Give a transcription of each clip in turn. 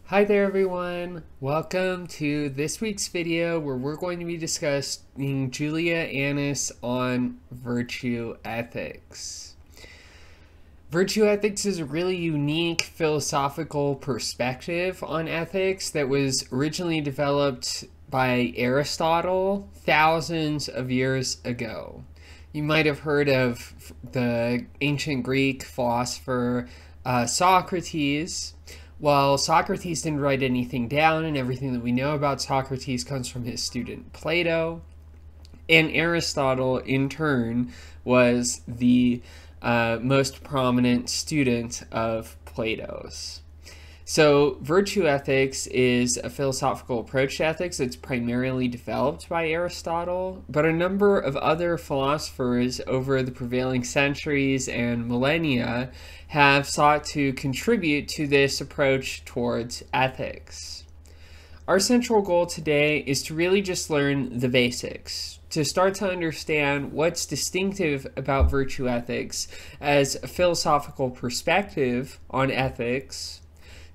Hi there everyone! Welcome to this week's video where we're going to be discussing Julia Annis on virtue ethics. Virtue ethics is a really unique philosophical perspective on ethics that was originally developed by Aristotle thousands of years ago. You might have heard of the ancient Greek philosopher Socrates. Well, Socrates didn't write anything down, and everything that we know about Socrates comes from his student Plato. And Aristotle, in turn, was the most prominent student of Plato's. So virtue ethics is a philosophical approach to ethics that's primarily developed by Aristotle, but a number of other philosophers over the prevailing centuries and millennia have sought to contribute to this approach towards ethics. Our central goal today is to really just learn the basics, to start to understand what's distinctive about virtue ethics as a philosophical perspective on ethics,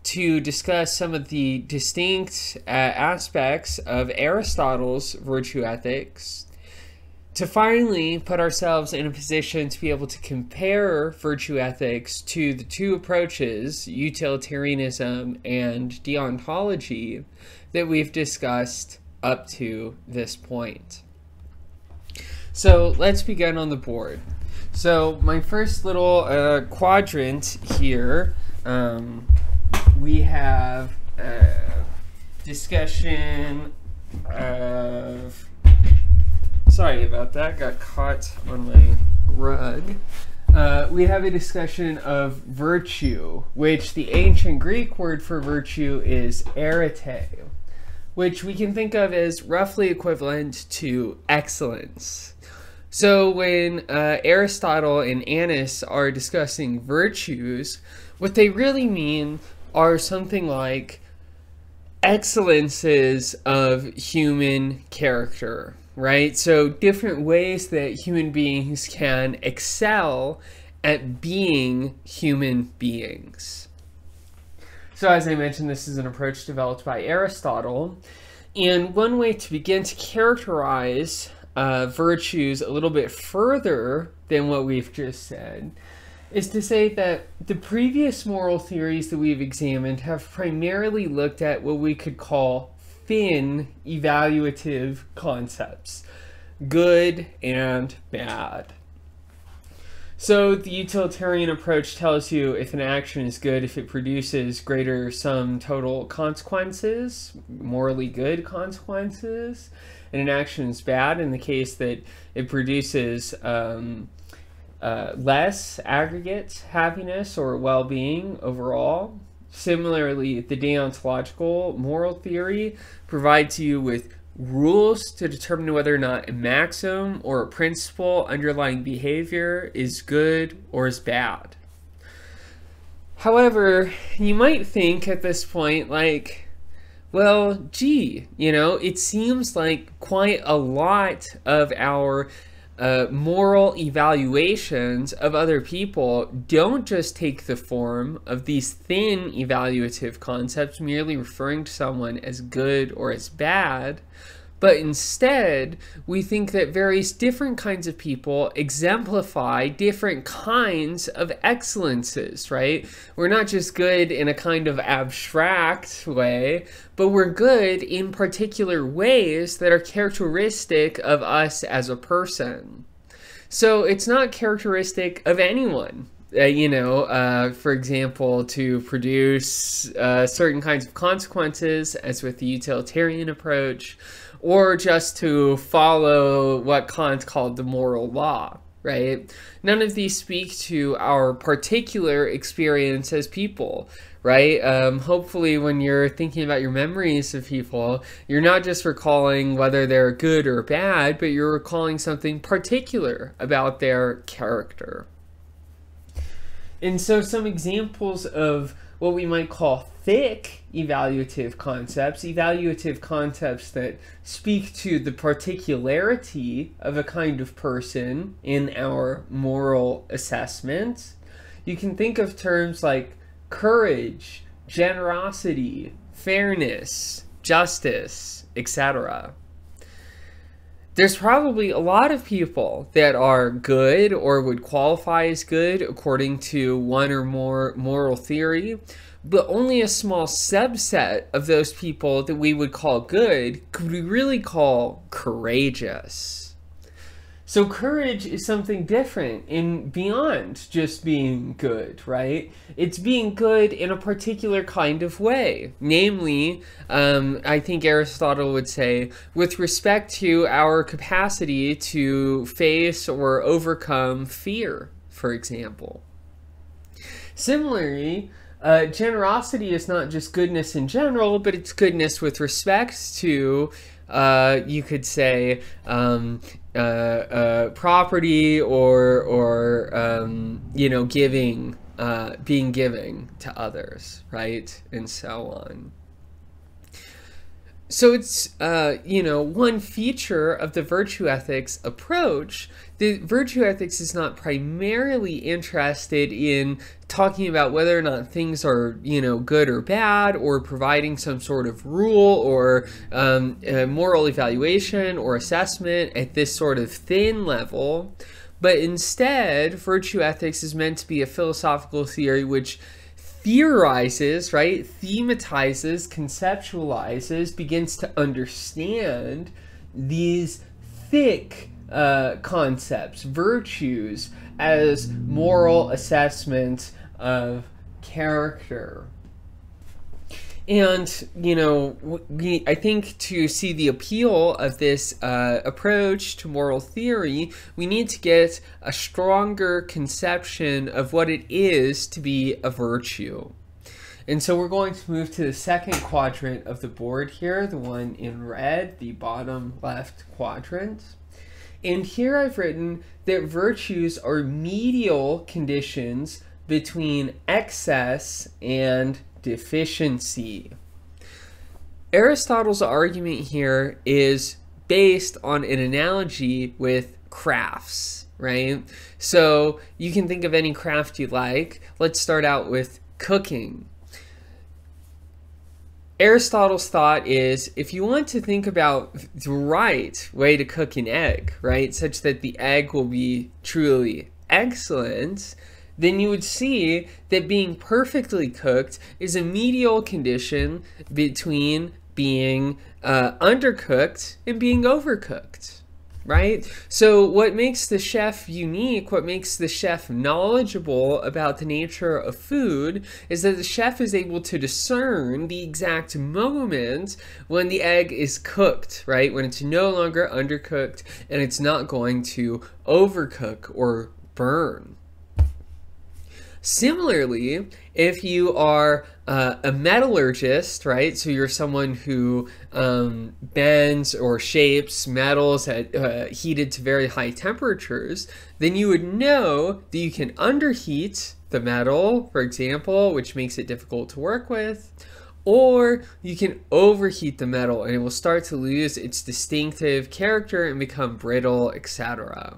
to discuss some of the distinct aspects of Aristotle's virtue ethics, to finally put ourselves in a position to be able to compare virtue ethics to the two approaches, utilitarianism and deontology, that we've discussed up to this point. So let's begin on the board. So my first little quadrant here, we have a discussion of, sorry about that, got caught on my rug. We have a discussion of virtue, which the ancient Greek word for virtue is arete, which we can think of as roughly equivalent to excellence. So when Aristotle and Annis are discussing virtues, what they really mean are something like excellences of human character, right? So different ways that human beings can excel at being human beings. So as I mentioned, this is an approach developed by Aristotle. And one way to begin to characterize virtues a little bit further than what we've just said is to say that the previous moral theories that we've examined have primarily looked at what we could call thin evaluative concepts, good and bad. So the utilitarian approach tells you if an action is good if it produces greater sum total consequences, morally good consequences, and an action is bad in the case that it produces less aggregate happiness or well-being overall. Similarly, the deontological moral theory provides you with rules to determine whether or not a maxim or a principle underlying behavior is good or is bad. However, you might think at this point, like, well, gee, it seems like quite a lot of our moral evaluations of other people don't just take the form of these thin evaluative concepts merely referring to someone as good or as bad, but instead we think that various different kinds of people exemplify different kinds of excellences, right? We're not just good in a kind of abstract way, but we're good in particular ways that are characteristic of us as a person. So it's not characteristic of anyone, for example, to produce certain kinds of consequences, as with the utilitarian approach, or just to follow what Kant called the moral law, right? None of these speak to our particular experience as people, right? Hopefully when you're thinking about your memories of people, you're not just recalling whether they're good or bad, but you're recalling something particular about their character. And so some examples of what we might call thick evaluative concepts that speak to the particularity of a kind of person in our moral assessment. You can think of terms like courage, generosity, fairness, justice, etc. There's probably a lot of people that are good or would qualify as good according to one or more moral theory, but only a small subset of those people that we would call good could we really call courageous. So courage is something different and beyond just being good, right? It's being good in a particular kind of way. Namely, I think Aristotle would say, with respect to our capacity to face or overcome fear, for example. Similarly, generosity is not just goodness in general, but it's goodness with respect to, you could say, property or you know, giving, being giving to others, right? And so on. So it's, you know, one feature of the virtue ethics approach. The virtue ethics is not primarily interested in talking about whether or not things are, you know, good or bad, or providing some sort of rule or moral evaluation or assessment at this sort of thin level. But instead, virtue ethics is meant to be a philosophical theory which theorizes, right, thematizes, conceptualizes, begins to understand these thick concepts, virtues, as moral assessment of character. And, you know, I think to see the appeal of this approach to moral theory, we need to get a stronger conception of what it is to be a virtue. And so we're going to move to the second quadrant of the board here, the one in red, the bottom left quadrant. And here I've written that virtues are medial conditions between excess and deficiency. Aristotle's argument here is based on an analogy with crafts, right? So you can think of any craft you like. Let's start out with cooking. Aristotle's thought is, if you want to think about the right way to cook an egg, right, such that the egg will be truly excellent, then you would see that being perfectly cooked is a medial condition between being undercooked and being overcooked, right? So what makes the chef unique, what makes the chef knowledgeable about the nature of food, is that the chef is able to discern the exact moment when the egg is cooked, right? When it's no longer undercooked and it's not going to overcook or burn. Similarly, if you are a metallurgist, right, so you're someone who bends or shapes metals at heated to very high temperatures, then you would know that you can underheat the metal, for example, which makes it difficult to work with, or you can overheat the metal and it will start to lose its distinctive character and become brittle, etc.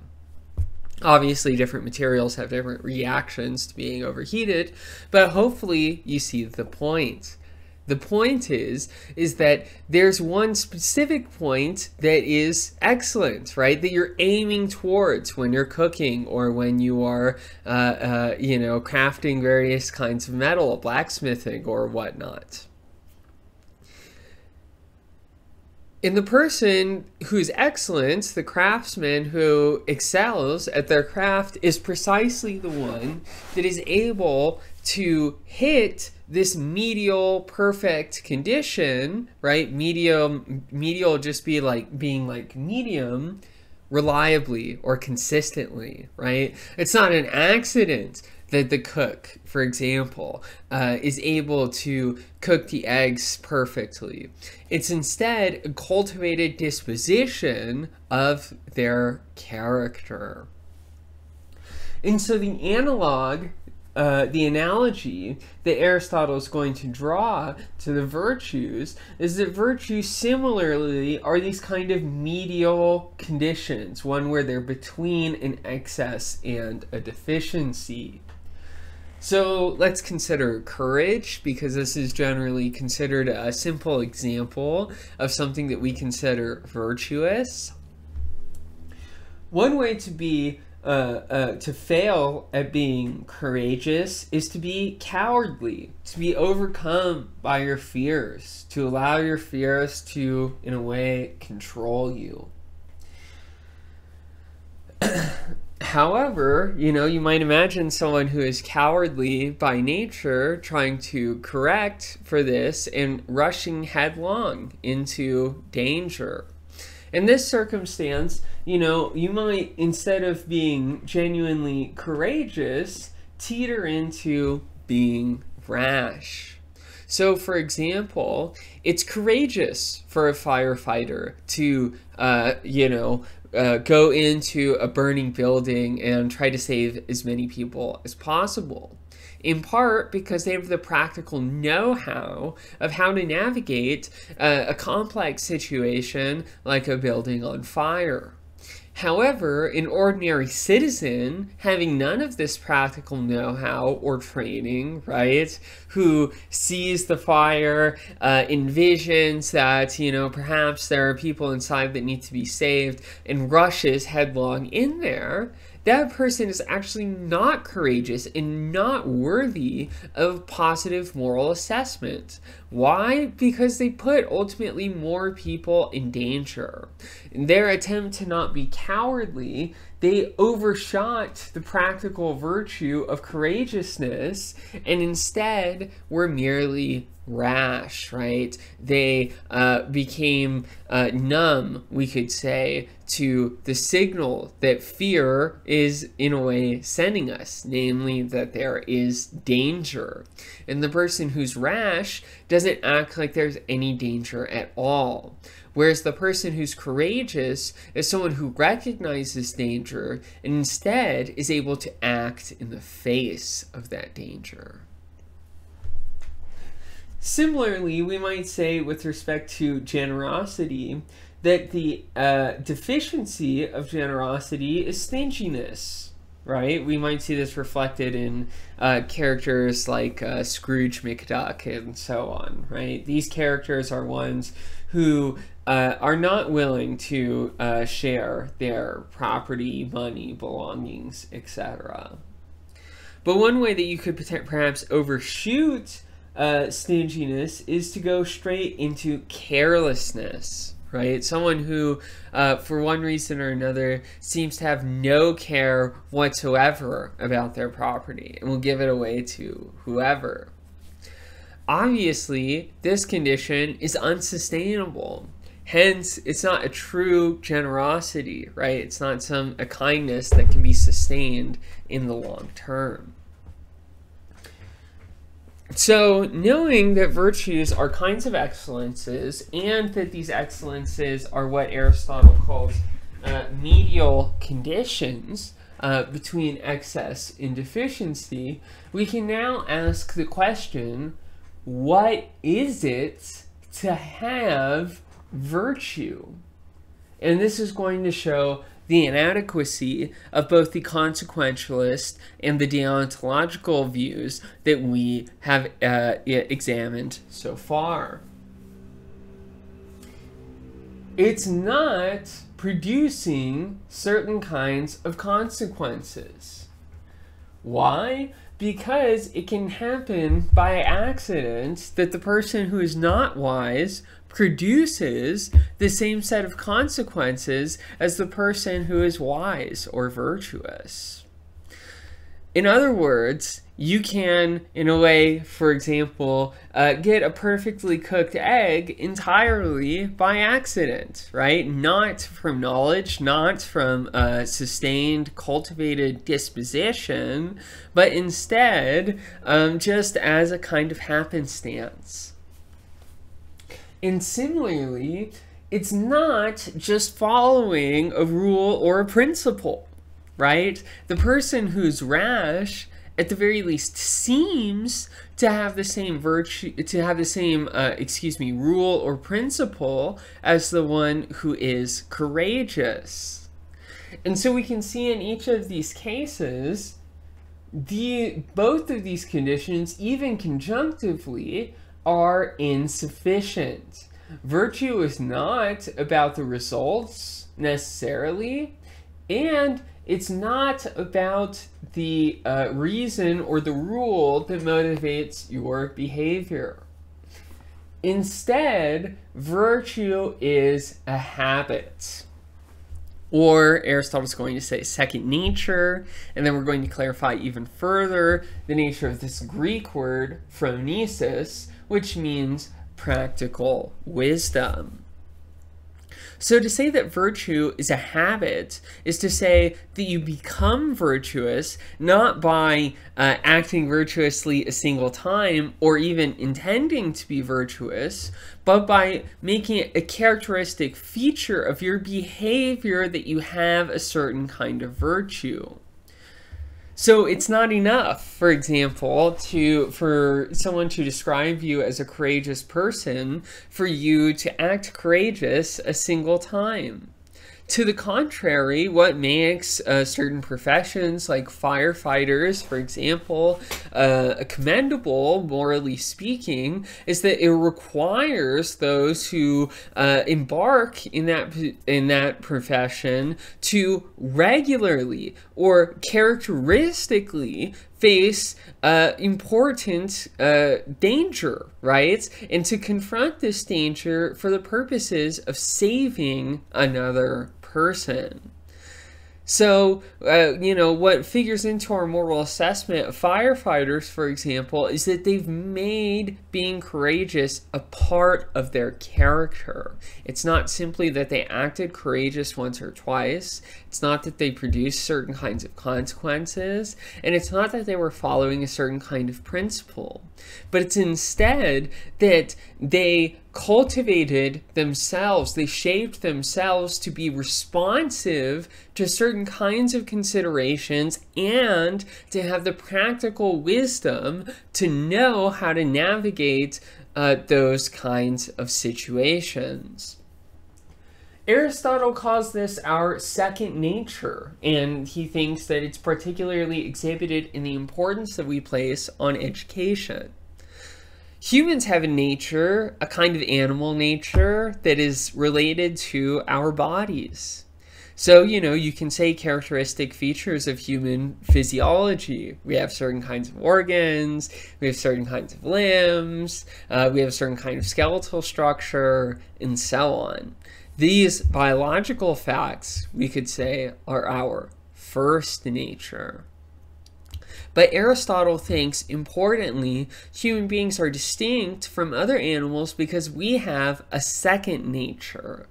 Obviously, different materials have different reactions to being overheated, but hopefully you see the point. The point is that there's one specific point that is excellent, right? That you're aiming towards when you're cooking or when you are, you know, crafting various kinds of metal, blacksmithing or whatnot. In the person who's excellent, the craftsman who excels at their craft, is precisely the one that is able to hit this medial perfect condition, right? Medial just be like being like medium, reliably or consistently, right? It's not an accident that the cook, for example, is able to cook the eggs perfectly. It's instead a cultivated disposition of their character. And so the analog, the analogy that Aristotle is going to draw to the virtues is that virtues similarly are these kind of medial conditions, one where they're between an excess and a deficiency. So let's consider courage, because this is generally considered a simple example of something that we consider virtuous. One way to be to fail at being courageous is to be cowardly, to be overcome by your fears, to allow your fears to, in a way, control you. However, you might imagine someone who is cowardly by nature trying to correct for this and rushing headlong into danger. In this circumstance, you might, instead of being genuinely courageous, teeter into being rash. So, for example, it's courageous for a firefighter to, go into a burning building and try to save as many people as possible. In part because they have the practical know-how of how to navigate a complex situation like a building on fire. However, an ordinary citizen, having none of this practical know-how or training, right, who sees the fire, envisions that, perhaps there are people inside that need to be saved, and rushes headlong in there, that person is actually not courageous and not worthy of positive moral assessment. Why? Because they put ultimately more people in danger. In their attempt to not be cowardly, they overshot the practical virtue of courageousness and instead were merely rash, right? They became numb, we could say, to the signal that fear is in a way sending us, namely that there is danger. And the person who's rash doesn't act like there's any danger at all. Whereas the person who's courageous is someone who recognizes danger and instead is able to act in the face of that danger. Similarly, we might say with respect to generosity that the deficiency of generosity is stinginess, right? We might see this reflected in characters like Scrooge McDuck and so on, right? These characters are ones who are not willing to share their property, money, belongings, etc. But one way that you could perhaps overshoot stinginess is to go straight into carelessness, right? Someone who, for one reason or another, seems to have no care whatsoever about their property and will give it away to whoever. Obviously, this condition is unsustainable. Hence, it's not a true generosity, right? It's not a kindness that can be sustained in the long term. So, knowing that virtues are kinds of excellences, and that these excellences are what Aristotle calls medial conditions between excess and deficiency, we can now ask the question, what is it to have virtue? And this is going to show the inadequacy of both the consequentialist and the deontological views that we have examined so far. It's not producing certain kinds of consequences. Why? Because it can happen by accident that the person who is not wise produces the same set of consequences as the person who is wise or virtuous. In other words, you can, in a way, for example, get a perfectly cooked egg entirely by accident, right? Not from knowledge, not from sustained, cultivated disposition, but instead just as a kind of happenstance. And similarly, it's not just following a rule or a principle, right? The person who's rash, at the very least, seems to have the same virtue, to have the same, rule or principle as the one who is courageous. And so we can see in each of these cases both of these conditions, even conjunctively, are insufficient. Virtue is not about the results necessarily, and it's not about the reason or the rule that motivates your behavior. Instead, virtue is a habit. Or Aristotle's going to say second nature, and then we're going to clarify even further the nature of this Greek word, phronesis, which means practical wisdom. So to say that virtue is a habit is to say that you become virtuous not by acting virtuously a single time or even intending to be virtuous, but by making it a characteristic feature of your behavior that you have a certain kind of virtue. So it's not enough, for example, for someone to describe you as a courageous person for you to act courageous a single time. To the contrary, what makes certain professions like firefighters, for example, commendable, morally speaking, is that it requires those who embark in that profession to regularly or characteristically face important danger, right? And to confront this danger for the purposes of saving another person. So, what figures into our moral assessment of firefighters, for example, is that they've made being courageous a part of their character. It's not simply that they acted courageous once or twice. It's not that they produced certain kinds of consequences. And it's not that they were following a certain kind of principle. But it's instead that they cultivated themselves, they shaped themselves to be responsive to certain kinds of considerations and to have the practical wisdom to know how to navigate those kinds of situations. Aristotle calls this our second nature, and he thinks that it's particularly exhibited in the importance that we place on education. Humans have a nature, a kind of animal nature, that is related to our bodies. So, you can say characteristic features of human physiology. We have certain kinds of organs, we have certain kinds of limbs, we have a certain kind of skeletal structure, and so on. These biological facts, we could say, are our first nature. But Aristotle thinks, importantly, human beings are distinct from other animals because we have a second nature.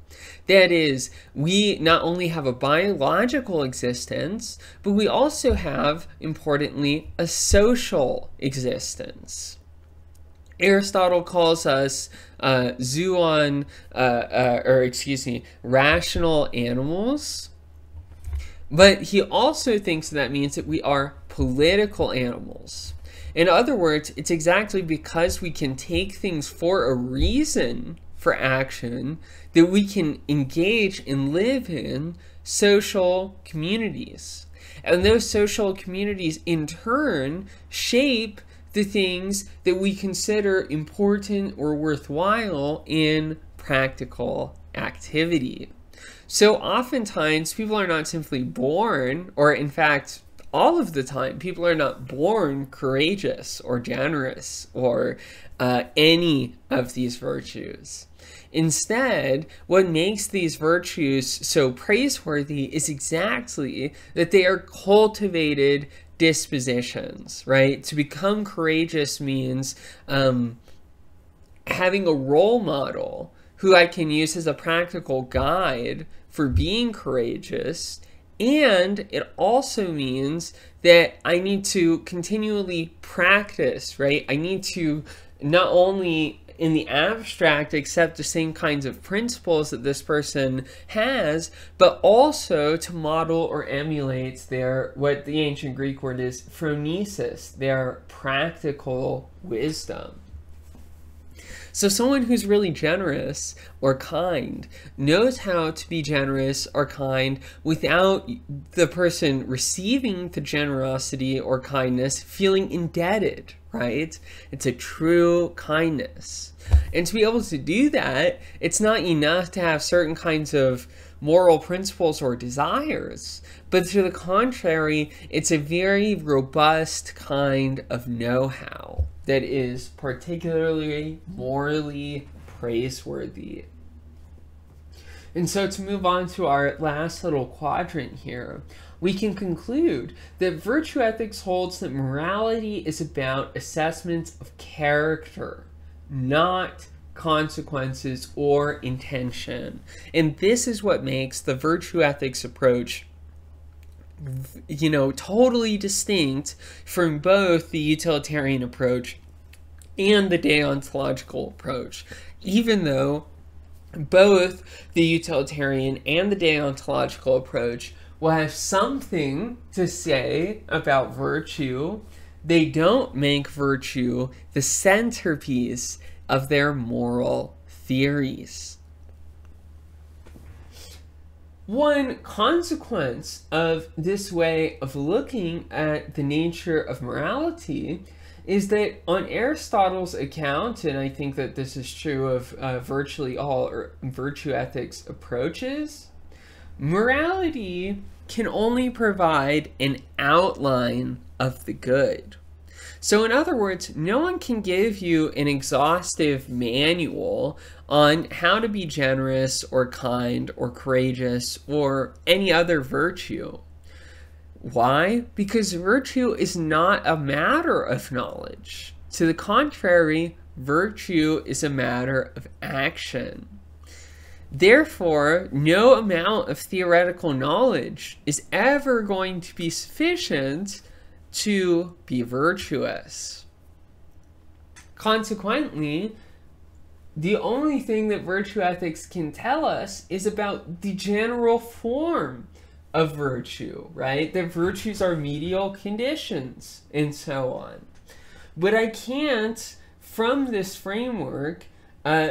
That is, we not only have a biological existence, but we also have, importantly, a social existence. Aristotle calls us rational animals. But he also thinks that means that we are political animals. In other words, it's exactly because we can take things for a reason for action that we can engage and live in social communities. And those social communities in turn shape the things that we consider important or worthwhile in practical activity. So oftentimes people are not simply born, or in fact, all of the time, people are not born courageous or generous or any of these virtues. Instead, what makes these virtues so praiseworthy is exactly that they are cultivated dispositions, right? To become courageous means having a role model who I can use as a practical guide for being courageous, and it also means that I need to continually practice, right? I need to not only in the abstract accept the same kinds of principles that this person has, but also to model or emulate what the ancient Greek word is, phronesis, their practical wisdom. So someone who's really generous or kind knows how to be generous or kind without the person receiving the generosity or kindness feeling indebted, right? It's a true kindness. And to be able to do that, it's not enough to have certain kinds of moral principles or desires, but to the contrary, it's a very robust kind of know-how that is particularly morally praiseworthy. And so to move on to our last little quadrant here, we can conclude that virtue ethics holds that morality is about assessments of character, not consequences or intention. And this is what makes the virtue ethics approach, totally distinct from both the utilitarian approach and the deontological approach, even though both the utilitarian and the deontological approach will have something to say about virtue. They don't make virtue the centerpiece of their moral theories. One consequence of this way of looking at the nature of morality is that on Aristotle's account, and I think that this is true of virtually all virtue ethics approaches, morality can only provide an outline of the good. So in other words, no one can give you an exhaustive manual on how to be generous or kind or courageous or any other virtue. Why? Because virtue is not a matter of knowledge. To the contrary, virtue is a matter of action. Therefore, no amount of theoretical knowledge is ever going to be sufficient to be virtuous. Consequently, the only thing that virtue ethics can tell us is about the general form of virtue, right? That virtues are medial conditions and so on. But I can't, from this framework,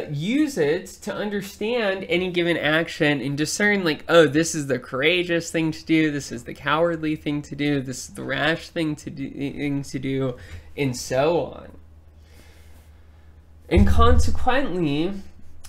use it to understand any given action and discern like, oh, this is the courageous thing to do, this is the cowardly thing to do, this is the rash thing to do, and so on. And consequently,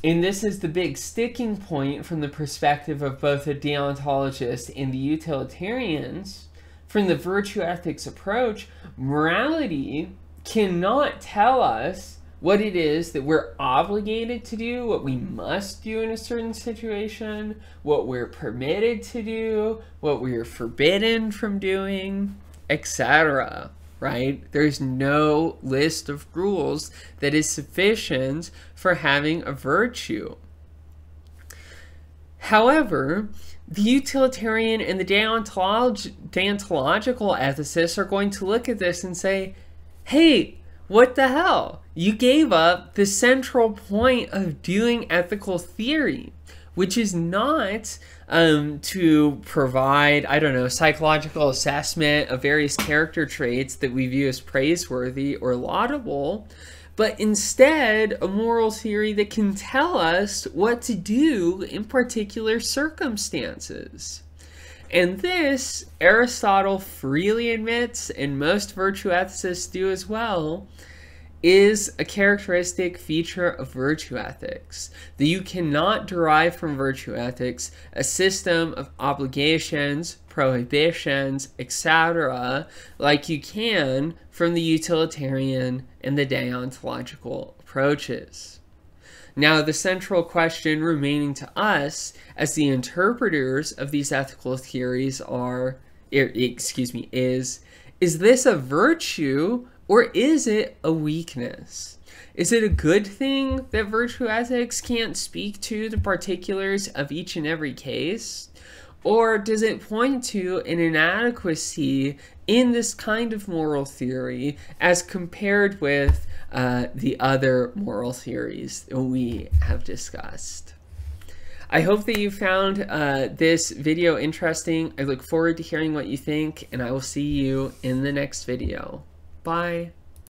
and this is the big sticking point from the perspective of both the deontologists and the utilitarians, from the virtue ethics approach, morality cannot tell us what it is that we're obligated to do, what we must do in a certain situation, what we're permitted to do, what we're forbidden from doing, etc. Right? There's no list of rules that is sufficient for having a virtue. However, the utilitarian and the deontological ethicists are going to look at this and say, hey, what the hell? You gave up the central point of doing ethical theory, which is not to provide, psychological assessment of various character traits that we view as praiseworthy or laudable, but instead a moral theory that can tell us what to do in particular circumstances. And this, Aristotle freely admits, and most virtue ethicists do as well, is a characteristic feature of virtue ethics, that you cannot derive from virtue ethics a system of obligations, prohibitions, etc., like you can from the utilitarian and the deontological approaches. Now, the central question remaining to us as the interpreters of these ethical theories is this a virtue or is it a weakness? Is it a good thing that virtue ethics can't speak to the particulars of each and every case? Or does it point to an inadequacy in this kind of moral theory as compared with the other moral theories that we have discussed? I hope that you found this video interesting. I look forward to hearing what you think, and I will see you in the next video. Bye.